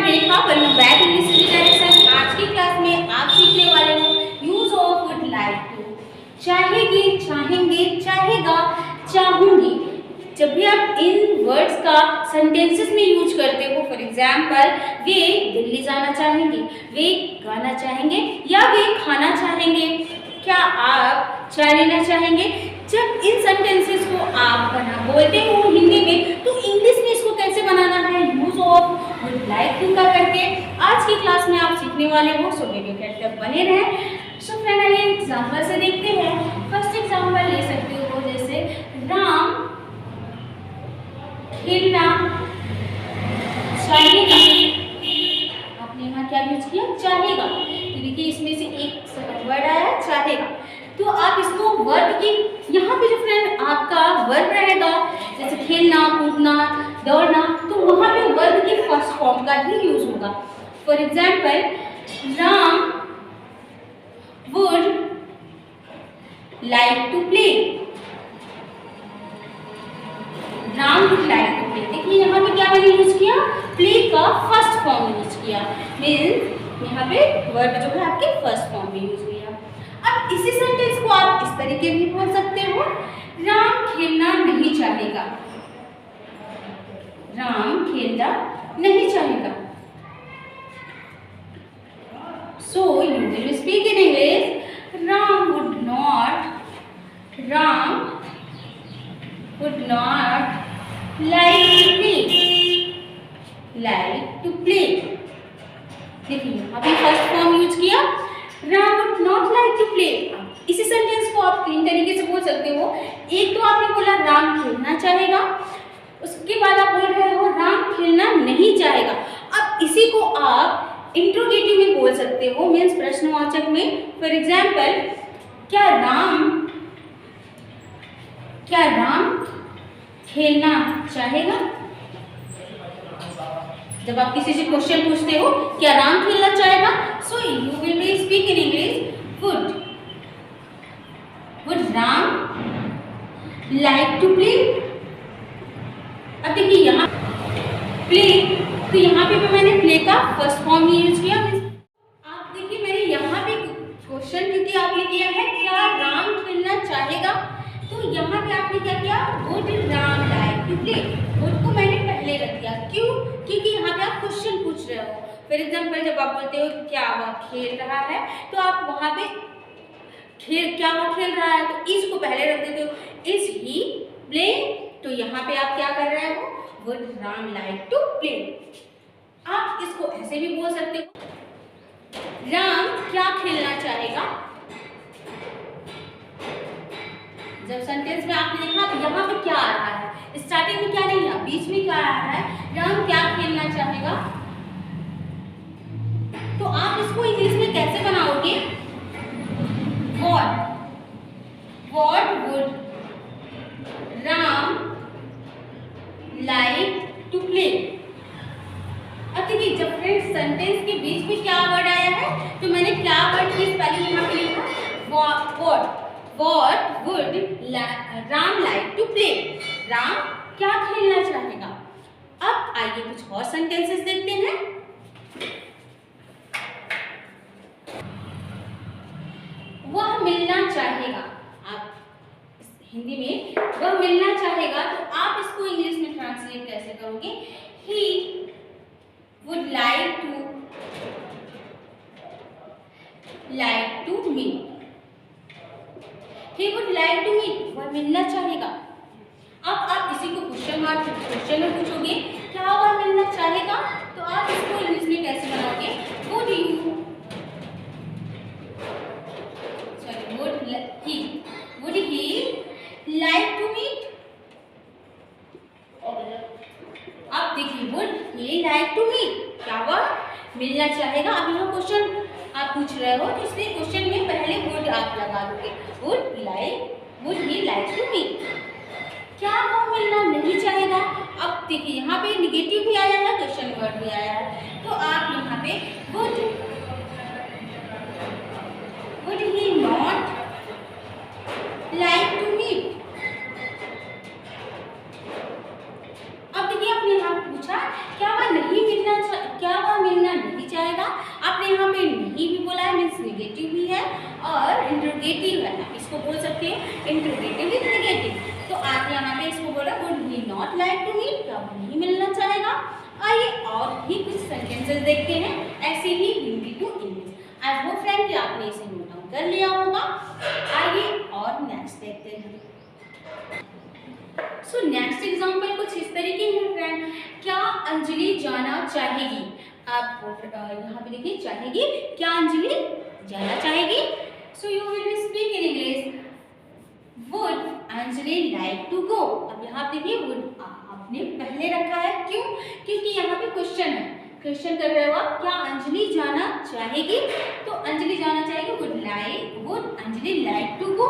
Rekha, welcome back in this direction. आज की class में आप सीखने वाले हो use of would like to. चाहेगी, चाहेंगे, चाहेगा, चाहूंगी। जब भी आप इन वर्ड्स का सेंटेंसेस में यूज करते हो, फॉर एग्जाम्पल वे दिल्ली जाना चाहेंगे, वे गाना चाहेंगे या वे खाना चाहेंगे, क्या आप चाय लेना चाहेंगे। जब इन सेंटेंसेस को आप बोलते हो हिंदी में, तो इंग्लिश में इसको कैसे बनाना है use of would like to का करके आज की क्लास में आप सीखने वाले हो। सो वीडियो के अंत तक बने रहें। सो फ्रेंड आइए एग्जाम्पल से देखते हैं। फर्स्ट एग्जाम्पल ले सकते हो, जैसे राम खेलना चाहेगा। आपने यहाँ क्या यूज किया, चाहेगा। तो देखिए इसमें से एक वर्ड आया चाहेगा, तो आप इसको वर्ब की यहाँ पे जो फ्रेंड आपका वर्ब रहेगा, जैसे खेलना, कूदना, दौड़ना, तो वहाँ पे वर्ब की फर्स्ट फॉर्म का ही यूज होगा। For example Ram would like to play. Ram would like to play. देखिए यहाँ पे क्या मैंने यूज किया, प्ले का फर्स्ट फॉर्म यूज किया, मीन्स यहाँ पे वर्ब जो है आपके फर्स्ट फॉर्म में यूज किया। अब इसी सेंटेंस को आप इस तरीके भी बोल सकते हो, राम खेलना नहीं चाहेगा। राम खेलना नहीं चाहेगा। So you will speak in English. Ram would not like to play. देखिए यहाँ पे फर्स्ट फॉर्म यूज किया, Ram would not like to play. इसी सेंटेंस को आप तीन तरीके से बोल सकते हो। एक तो आपने बोला राम खेलना चाहेगा, उसके बाद आप बोल रहे हो राम खेलना नहीं चाहेगा। अब इसी को आप इंट्रोगेटिव में बोल सकते हो, मीन्स प्रश्नवाचक में। फॉर एग्जाम्पल क्या राम खेलना चाहेगा। जब आप किसी से क्वेश्चन पूछते हो क्या राम खेलना चाहेगा, so you will be speak in English, would Ram like to play. अब देखिए यहाँ प्ले, तो यहाँ पे भी मैंने प्ले का फर्स्ट फॉर्म ही यूज किया। आप देखिए मैंने यहाँ पे क्वेश्चन क्योंकि आपने किया है क्या राम खेलना चाहेगा, तो यहाँ पे आपने क्या किया, would Ram like to play. Would को मैंने पहले रख दिया, क्यों, क्योंकि यहाँ पे आप क्वेश्चन पूछ रहे हो। फॉर एग्जाम्पल जब आप बोलते हो क्या वह खेल रहा है, तो आप वहाँ पे क्या वह खेल रहा है, तो इस को पहले रख देते हो, इज ही प्लेइंग। तो यहाँ पे आप क्या कर रहे हो, would Ram like to play. आप इसको ऐसे भी बोल सकते हो, राम क्या खेलना चाहेगा। जब सेंटेंस में आपने देखा तो यहाँ पे क्या आ रहा है, स्टार्टिंग में क्या नहीं है, बीच में क्या आ रहा है, राम क्या खेलना चाहेगा। तो आप इसको इंग्लिश में कैसे बनाओगे, what would Ram like to play. अब देखिए जब फ्रेंड्स सेंटेंस के बीच में क्या वर्ड आया है, तो मैंने क्या वर्ड की स्पेलिंग यहाँ पे लिखा, what would Ram like to play. Ram क्या खेलना चाहेगा। अब आइए कुछ और सेंटेंसेस देखते हैं। वह मिलना चाहेगा। आप हिंदी में वह मिलना चाहेगा, तो आप इसको इंग्लिश में ट्रांसलेट कैसे करोगे, he would like to meet। he would like to meet, वह मिलना चाहेगा। अब आप इसी को क्वेश्चन में पूछोगे क्या वह मिलना चाहेगा, तो आप इसको इंग्लिश में कैसे बनाओगे, would he like to meet। अब देखिए would he like to meet, क्या वह मिलना चाहेगा। अब यहाँ क्वेश्चन आप पूछ रहे हो, तो इसलिए क्वेश्चन में पहले would आप लगा दोगे, would he like to meet। क्या वह मिलना नहीं चाहेगा। अब देखिए यहाँ पे निगेटिव भी आया है, क्वेश्चन वर्ड भी आया है, तो आप यहाँ पे would he not like to meet। अब देखिए आपने यहाँ पूछा क्या वह मीन्स निगेटिव भी है और इंट्रोगेटिव है, आप इसको बोल सकते हैं इंट्रोगेटिव विद निगेटिव। तो आप यहाँ पे इसको बोला would he not like to meet, क्या वो नहीं मिलना चाहेगा। आइए और भी कुछ सेंटेंसेस देखते हैं ऐसे ही Hindi to English. I hope friend कि आपने इसे नोट डाउन कर लिया होगा। आइए और नेक्स्ट देखते हैं। सो नेक्स्ट एग्जाम्पल कुछ इस तरीके है फ्रेंड, क्या अंजलि जाना चाहेगी। आप यहाँ पे देखिए चाहेगी, क्या अंजलि जाना चाहेगी। So you will speak in English, would Anjali like to go. अब यहाँ देखिए वुड आपने पहले रखा है, क्यों? क्योंकि यहाँ पे क्वेश्चन है, क्वेश्चन कर रहे हो आप, क्या अंजलि जाना चाहेगी। तो अंजलि जाना चाहेगी, would Anjali like to go.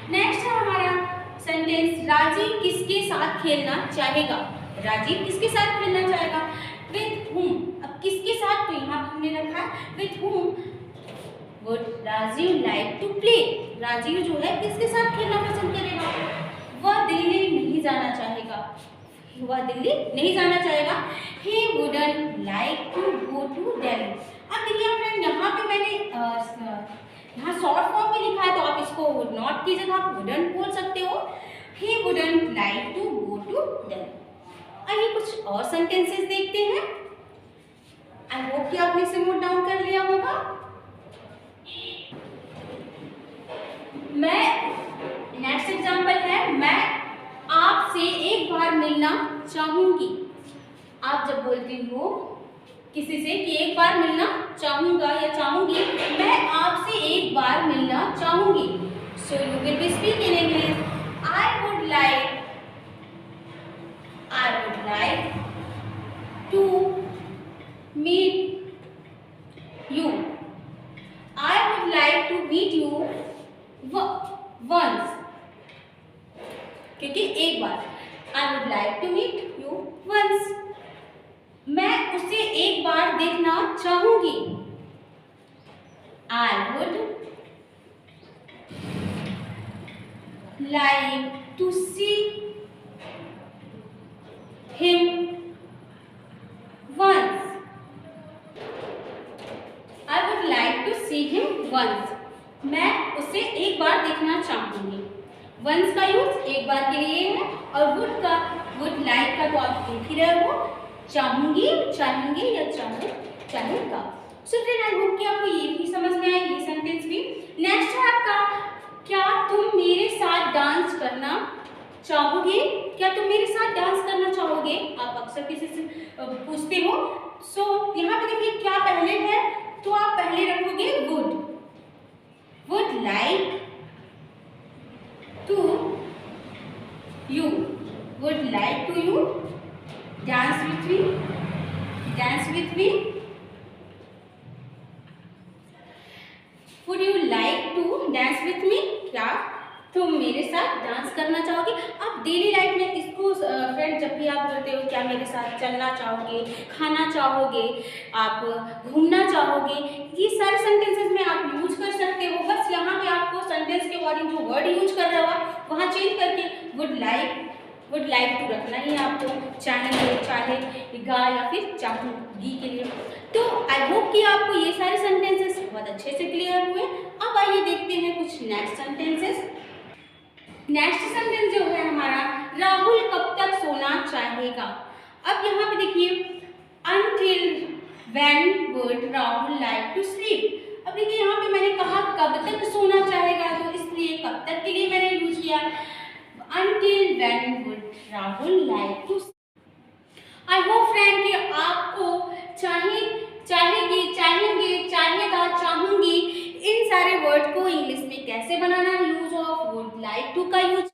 Next है हमारा सेंटेंस, राजीव किसके साथ खेलना चाहेगा। राजीव किसके साथ खेलना चाहेगा, विथ हुम। अब किसके साथ, तो यहाँ पे हमने रखा है with whom would Rajiv like to play. Rajiv जो है किसके साथ खेलना पसंद करेगा, वह दिल्ली नहीं जाना चाहेगा, वह दिल्ली नहीं जाना चाहेगा। He wouldn't like to go to Delhi। अब देखिए फ्रेंड यहाँ पे मैंने यहाँ शॉर्ट फॉर्म में लिखा है, तो आप इसको would not की जगह आप wouldn't बोल सकते हो। He wouldn't like to go to Delhi। आइए कुछ और सेंटेंसेस देखते हैं। आई होप कि आपने इसे नोट डाउन कर लिया होगा। नेक्स्ट एग्जाम्पल है, मैं आपसे एक बार मिलना चाहूंगी। आप जब बोलते हो किसी से कि एक बार मिलना चाहूंगा या चाहूंगी, मैं आपसे एक बार मिलना चाहूंगी। So you will be speak in English, I would like to meet you. I would like to meet you once, क्योंकि एक बार। I would like to meet you once, मैं उसे एक बार देखना चाहूंगी। I would like to see him once. I would like to see him once, मैं उसे एक बार देखना चाहूंगी। वंस का यूज एक बार के लिए है, और वुड लाइक का तो आप देख ही रहे हो, चाहूंगी, चाहेंगे या चाहेगा। सो फ्रेंड आई होप कि आपको ये भी समझ में आया, ये सेंटेंस भी। नेक्स्ट है आपका, क्या तुम मेरे साथ डांस करना चाहोगे। क्या तुम मेरे साथ डांस करना चाहोगे, आप अक्सर किसी से पूछते हो। सो यहाँ पे देखिए क्या पहले है, तो आप पहले रखोगे would like to you, would like to you dance with me, would you like to dance with me, क्या तुम मेरे साथ डांस करना चाहोगे। आप डेली लाइफ में इसको फ्रेंड जब भी आप बोलते हो क्या मेरे साथ चलना चाहोगे, खाना चाहोगे, आप घूमना चाहोगे, ये सारे सेंटेंसेस में आप यूज कर सकते हो। बस यहाँ पे आपको सेंटेंस के अकॉर्डिंग जो वर्ड यूज कर रहे हो आप वहाँ चेंज करके वुड लाइक टू रखना ही है आपको, चाहेगा या फिर चाहूंगी के लिए। तो आई होप कि आपको ये सारे सेंटेंसेस बहुत अच्छे से क्लियर हुए। अब आइए देखते हैं कुछ नेक्स्ट सेंटेंसेस। नेक्स्ट सेंटेंस जो है हमारा, राहुल कब तक सोना चाहेगा। अब यहाँ पे देखिए until when would Rahul like to sleep। अब देखिए यहाँ पे मैंने कहा कब तक सोना चाहेगा, तो इसलिए कब तक के लिए मैंने यूज किया until when would Rahul like to sleep। I hope friend कि आपको चाहेगी, चाहेंगे, चाहेगा, चाहूंगी इन सारे वर्ड को इंग्लिश में कैसे बनाना है, use of would like to का यूज